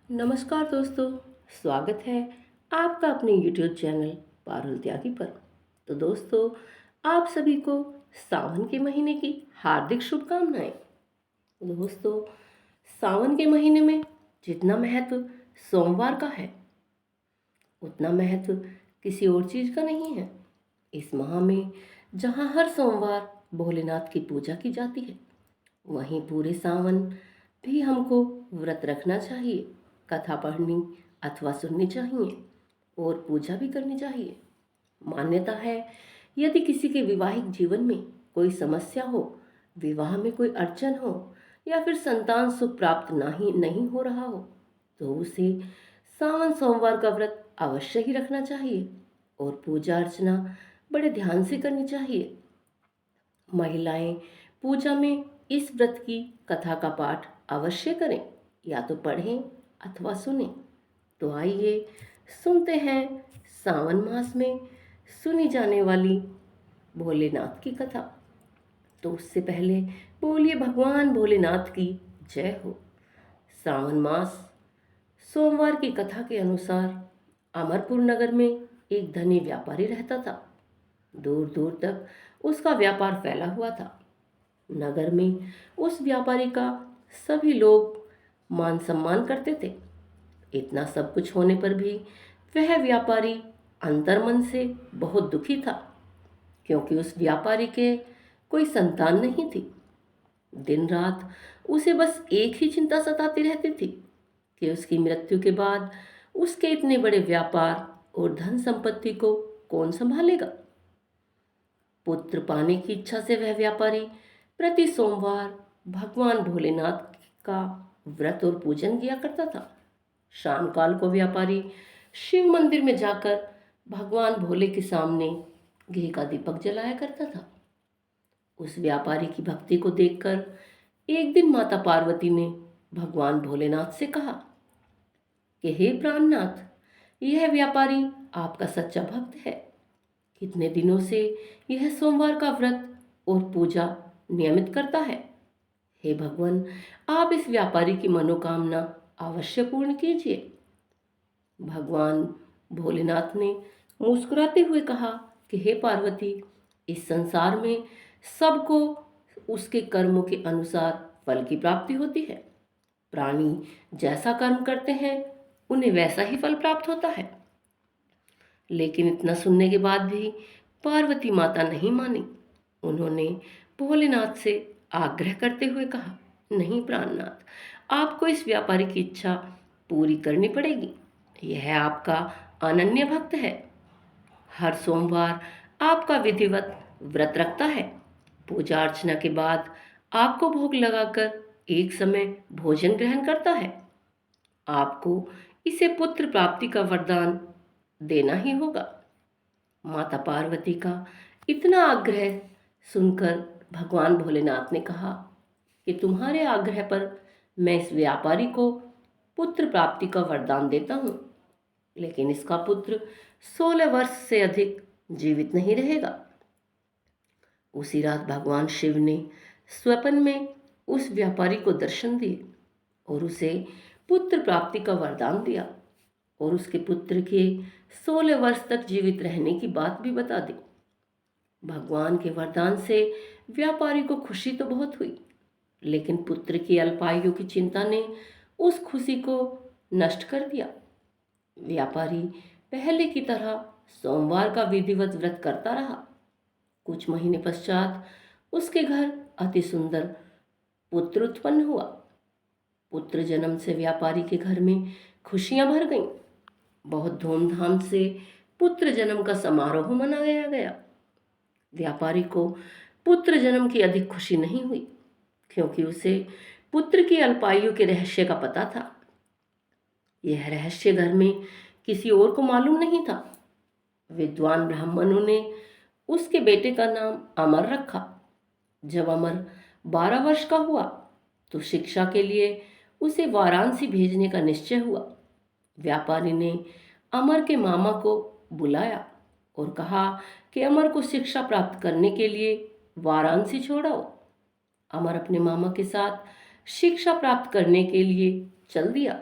नमस्कार दोस्तों। स्वागत है आपका अपने YouTube चैनल पारुल त्यागी पर। तो दोस्तों, आप सभी को सावन के महीने की हार्दिक शुभकामनाएं। दोस्तों, सावन के महीने में जितना महत्व सोमवार का है, उतना महत्व किसी और चीज़ का नहीं है। इस माह में जहाँ हर सोमवार भोलेनाथ की पूजा की जाती है, वहीं पूरे सावन भी हमको व्रत रखना चाहिए, कथा पढ़नी अथवा सुननी चाहिए और पूजा भी करनी चाहिए। मान्यता है, यदि किसी के वैवाहिक जीवन में कोई समस्या हो, विवाह में कोई अड़चन हो या फिर संतान सुख प्राप्त नहीं हो रहा हो, तो उसे सावन सोमवार का व्रत अवश्य ही रखना चाहिए और पूजा अर्चना बड़े ध्यान से करनी चाहिए। महिलाएं पूजा में इस व्रत की कथा का पाठ अवश्य करें, या तो पढ़ें अथवा सुनें। तो आइए सुनते हैं सावन मास में सुनी जाने वाली भोलेनाथ की कथा। तो उससे पहले बोलिए भगवान भोलेनाथ की जय हो। सावन मास सोमवार की कथा के अनुसार अमरपुर नगर में एक धनी व्यापारी रहता था। दूर दूर तक उसका व्यापार फैला हुआ था। नगर में उस व्यापारी का सभी लोग मान सम्मान करते थे। इतना सब कुछ होने पर भी वह व्यापारी अंतर्मन से बहुत दुखी था, क्योंकि उस व्यापारी के कोई संतान नहीं थी। दिन रात उसे बस एक ही चिंता सताती रहती थी कि उसकी मृत्यु के बाद उसके इतने बड़े व्यापार और धन संपत्ति को कौन संभालेगा। पुत्र पाने की इच्छा से वह व्यापारी प्रति सोमवार भगवान भोलेनाथ का व्रत और पूजन किया करता था। शाम काल को व्यापारी शिव मंदिर में जाकर भगवान भोले के सामने घी का दीपक जलाया करता था। उस व्यापारी की भक्ति को देखकर एक दिन माता पार्वती ने भगवान भोलेनाथ से कहा कि हे प्राणनाथ, यह व्यापारी आपका सच्चा भक्त है। कितने दिनों से यह सोमवार का व्रत और पूजा नियमित करता है। हे भगवान, आप इस व्यापारी की मनोकामना अवश्य पूर्ण कीजिए। भगवान भोलेनाथ ने मुस्कुराते हुए कहा कि हे पार्वती, इस संसार में सबको उसके कर्मों के अनुसार फल की प्राप्ति होती है। प्राणी जैसा कर्म करते हैं, उन्हें वैसा ही फल प्राप्त होता है। लेकिन इतना सुनने के बाद भी पार्वती माता नहीं मानी। उन्होंने भोलेनाथ से आग्रह करते हुए कहा, नहीं प्राणनाथ, आपको इस व्यापारी की इच्छा पूरी करनी पड़ेगी। यह आपका अनन्य भक्त है। हर सोमवार आपका विधिवत व्रत रखता है। पूजा अर्चना के बाद आपको भोग लगाकर एक समय भोजन ग्रहण करता है। आपको इसे पुत्र प्राप्ति का वरदान देना ही होगा। माता पार्वती का इतना आग्रह सुनकर भगवान भोलेनाथ ने कहा कि तुम्हारे आग्रह पर मैं इस व्यापारी को पुत्र प्राप्ति का वरदान देता हूँ, लेकिन इसका पुत्र 16 वर्ष से अधिक जीवित नहीं रहेगा। उसी रात भगवान शिव ने स्वप्न में उस व्यापारी को दर्शन दिए और उसे पुत्र प्राप्ति का वरदान दिया और उसके पुत्र के 16 वर्ष तक जीवित रहने की बात भी बता दी। भगवान के वरदान से व्यापारी को खुशी तो बहुत हुई, लेकिन पुत्र की अल्पायु की चिंता ने उस खुशी को नष्ट कर दिया। व्यापारी पहले की तरह सोमवार का विधिवत व्रत करता रहा। कुछ महीने पश्चात उसके घर अति सुंदर पुत्र उत्पन्न हुआ। पुत्र जन्म से व्यापारी के घर में खुशियां भर गईं। बहुत धूमधाम से पुत्र जन्म का समारोह मनाया गया। व्यापारी को पुत्र जन्म की अधिक खुशी नहीं हुई, क्योंकि उसे पुत्र की अल्पायु के रहस्य का पता था। यह रहस्य घर में किसी और को मालूम नहीं था। विद्वान ब्राह्मणों ने उसके बेटे का नाम अमर रखा। जब अमर 12 वर्ष का हुआ तो शिक्षा के लिए उसे वाराणसी भेजने का निश्चय हुआ। व्यापारी ने अमर के मामा को बुलाया और कहा कि अमर को शिक्षा प्राप्त करने के लिए वाराणसी छोड़ाओ। अमर अपने मामा के साथ शिक्षा प्राप्त करने के लिए चल दिया।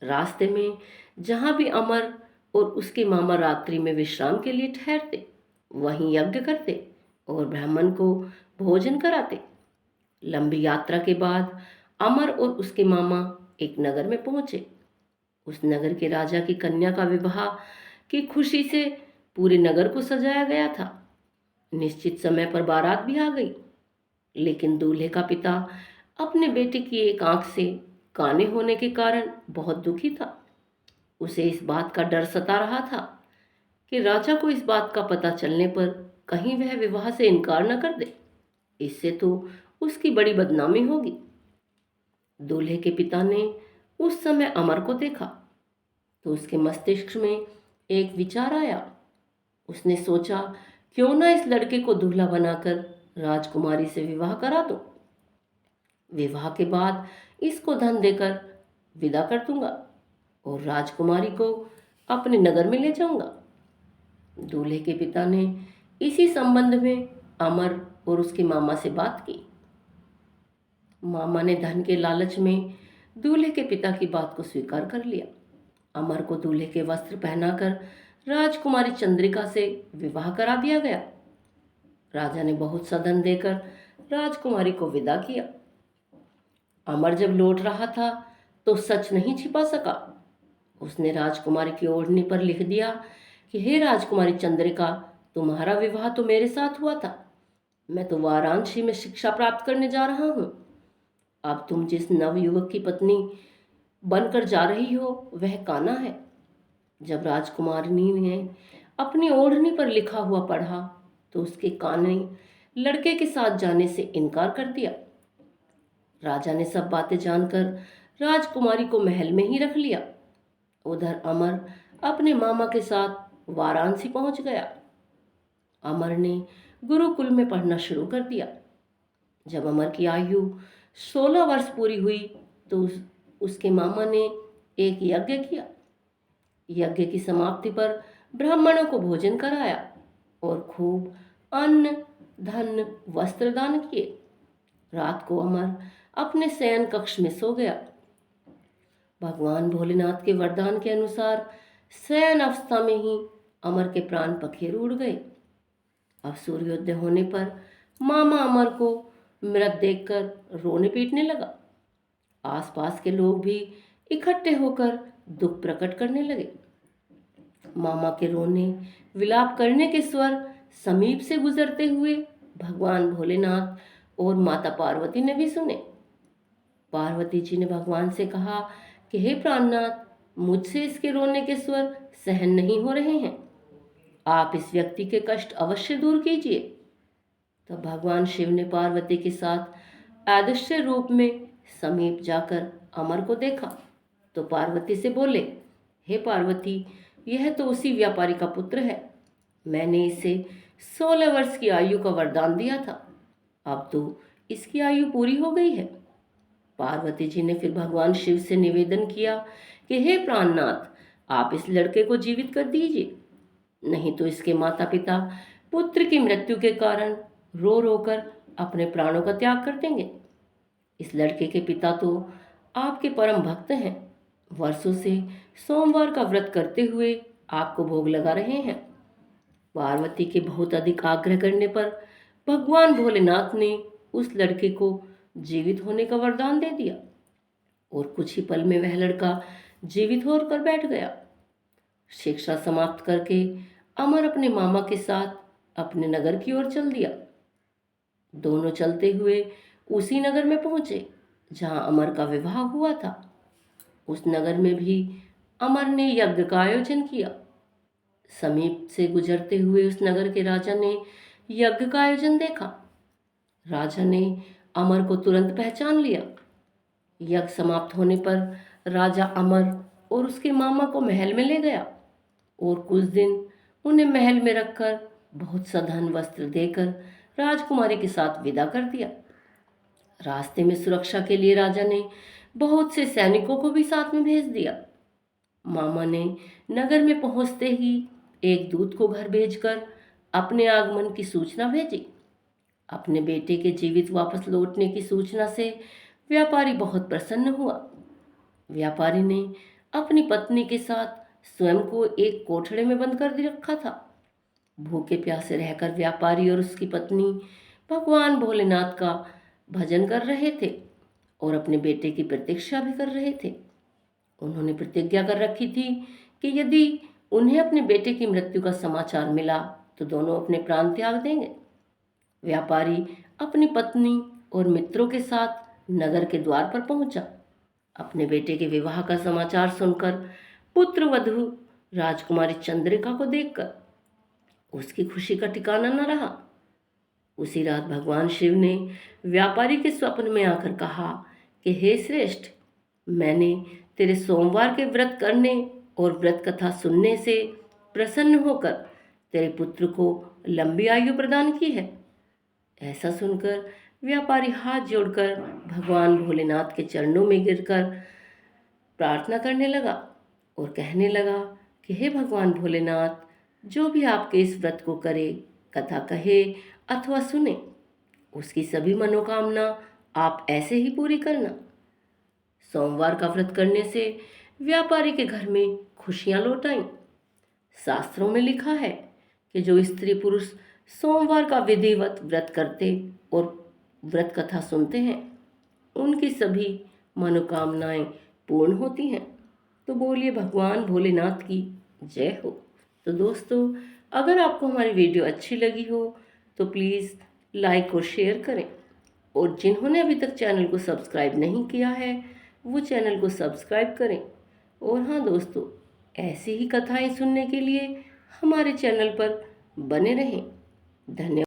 रास्ते में जहाँ भी अमर और उसके मामा रात्रि में विश्राम के लिए ठहरते, वहीं यज्ञ करते और ब्राह्मण को भोजन कराते। लंबी यात्रा के बाद अमर और उसके मामा एक नगर में पहुंचे। उस नगर के राजा की कन्या का विवाह की खुशी से पूरे नगर को सजाया गया था। निश्चित समय पर बारात भी आ गई, लेकिन दूल्हे का पिता अपने बेटे की एक आंख से काने होने के कारण बहुत दुखी था। उसे इस बात का डर सता रहा था कि राजा को इस बात का पता चलने पर कहीं वह विवाह से इनकार न कर दे। इससे तो उसकी बड़ी बदनामी होगी। दूल्हे के पिता ने उस समय अमर को देखा तो उसके मस्तिष्क में एक विचार आया। उसने सोचा, क्यों ना इस लड़के को दूल्हा बनाकर राजकुमारी से विवाह करा दूं। विवाह के बाद इसको धन देकर विदा कर दूंगा और राजकुमारी को अपने नगर में ले जाऊंगा। दूल्हे के पिता ने इसी संबंध में अमर और उसके मामा से बात की। मामा ने धन के लालच में दूल्हे के पिता की बात को स्वीकार कर लिया। अमर को दूल्हे के वस्त्र पहनाकर राजकुमारी चंद्रिका से विवाह करा दिया गया। राजा ने बहुत सा धन देकर राजकुमारी को विदा किया। अमर जब लौट रहा था तो सच नहीं छिपा सका। उसने राजकुमारी की ओढ़नी पर लिख दिया कि हे राजकुमारी चंद्रिका, तुम्हारा विवाह तो मेरे साथ हुआ था। मैं तो वाराणसी में शिक्षा प्राप्त करने जा रहा हूँ। अब तुम जिस नवयुवक की पत्नी बनकर जा रही हो वह काना है। जब राजकुमारिनी ने अपनी ओढ़नी पर लिखा हुआ पढ़ा तो उसके काने लड़के के साथ जाने से इनकार कर दिया। राजा ने सब बातें जानकर राजकुमारी को महल में ही रख लिया। उधर अमर अपने मामा के साथ वाराणसी पहुंच गया। अमर ने गुरुकुल में पढ़ना शुरू कर दिया। जब अमर की आयु 16 वर्ष पूरी हुई तो उसके मामा ने एक यज्ञ किया। यज्ञ की समाप्ति पर ब्राह्मणों को भोजन कराया और खूब अन्न, धन, वस्त्र दान किए। रात को अमर अपने शयन कक्ष में सो गया। भगवान भोलेनाथ के वरदान के अनुसार शयन अवस्था में ही अमर के प्राण पखेरु उड़ गए। अब सूर्योदय होने पर मामा अमर को मृत देखकर रोने पीटने लगा। आसपास के लोग भी इकट्ठे होकर दुख प्रकट करने लगे। मामा के रोने विलाप करने के स्वर समीप से गुजरते हुए भगवान भोलेनाथ और माता पार्वती ने भी सुने। पार्वती जी ने भगवान से कहा कि हे प्राणनाथ, मुझसे इसके रोने के स्वर सहन नहीं हो रहे हैं। आप इस व्यक्ति के कष्ट अवश्य दूर कीजिए। तब भगवान शिव ने पार्वती के साथ अदृश्य रूप में समीप जाकर अमर को देखा तो पार्वती से बोले, हे पार्वती, यह तो उसी व्यापारी का पुत्र है। मैंने इसे 16 वर्ष की आयु का वरदान दिया था। अब तो इसकी आयु पूरी हो गई है। पार्वती जी ने फिर भगवान शिव से निवेदन किया कि हे प्राणनाथ, आप इस लड़के को जीवित कर दीजिए, नहीं तो इसके माता पिता पुत्र की मृत्यु के कारण रो रो कर अपने प्राणों का त्याग कर देंगे। इस लड़के के पिता तो आपके परम भक्त हैं। वर्षों से सोमवार का व्रत करते हुए आपको भोग लगा रहे हैं। पार्वती के बहुत अधिक आग्रह करने पर भगवान भोलेनाथ ने उस लड़के को जीवित होने का वरदान दे दिया और कुछ ही पल में वह लड़का जीवित होकर बैठ गया। शिक्षा समाप्त करके अमर अपने मामा के साथ अपने नगर की ओर चल दिया। दोनों चलते हुए उसी नगर में पहुंचे जहां अमर का विवाह हुआ था। उस नगर में भी अमर ने यज्ञ का आयोजन किया। समीप से गुजरते हुए उस नगर के राजा ने यज्ञ का आयोजन देखा। राजा ने अमर को तुरंत पहचान लिया। यज्ञ समाप्त होने पर राजा अमर और उसके मामा को महल में ले गया और कुछ दिन उन्हें महल में रखकर बहुत सा धन वस्त्र देकर राजकुमारी के साथ विदा कर दिया। रास्ते में सुरक्षा के लिए राजा ने बहुत से सैनिकों को भी साथ में भेज दिया। मामा ने नगर में पहुंचते ही एक दूत को घर भेजकर अपने आगमन की सूचना भेजी। अपने बेटे के जीवित वापस लौटने की सूचना से व्यापारी बहुत प्रसन्न हुआ। व्यापारी ने अपनी पत्नी के साथ स्वयं को एक कोठड़े में बंद कर दे रखा था। भूखे प्यासे रहकर व्यापारी और उसकी पत्नी भगवान भोलेनाथ का भजन कर रहे थे और अपने बेटे की प्रतीक्षा भी कर रहे थे। उन्होंने प्रतिज्ञा कर रखी थी कि यदि उन्हें अपने बेटे की मृत्यु का समाचार मिला तो दोनों अपने प्राण त्याग देंगे। व्यापारी अपनी पत्नी और मित्रों के साथ नगर के द्वार पर पहुंचा। अपने बेटे के विवाह का समाचार सुनकर पुत्र वधू राजकुमारी चंद्रिका को देखकर उसकी खुशी का ठिकाना न रहा। उसी रात भगवान शिव ने व्यापारी के स्वप्न में आकर कहा कि हे श्रेष्ठ, मैंने तेरे सोमवार के व्रत करने और व्रत कथा सुनने से प्रसन्न होकर तेरे पुत्र को लंबी आयु प्रदान की है। ऐसा सुनकर व्यापारी हाथ जोड़कर भगवान भोलेनाथ के चरणों में गिरकर प्रार्थना करने लगा और कहने लगा कि हे भगवान भोलेनाथ, जो भी आपके इस व्रत को करे, कथा कहे अथवा सुने, उसकी सभी मनोकामना आप ऐसे ही पूरी करना। सोमवार का व्रत करने से व्यापारी के घर में खुशियां लौट आईं। शास्त्रों में लिखा है कि जो स्त्री पुरुष सोमवार का विधिवत व्रत करते और व्रत कथा सुनते हैं, उनकी सभी मनोकामनाएं पूर्ण होती हैं। तो बोलिए भगवान भोलेनाथ की जय हो। तो दोस्तों, अगर आपको हमारी वीडियो अच्छी लगी हो तो प्लीज़ लाइक और शेयर करें, और जिन्होंने अभी तक चैनल को सब्सक्राइब नहीं किया है वो चैनल को सब्सक्राइब करें। और हाँ दोस्तों, ऐसी ही कथाएं सुनने के लिए हमारे चैनल पर बने रहें। धन्यवाद।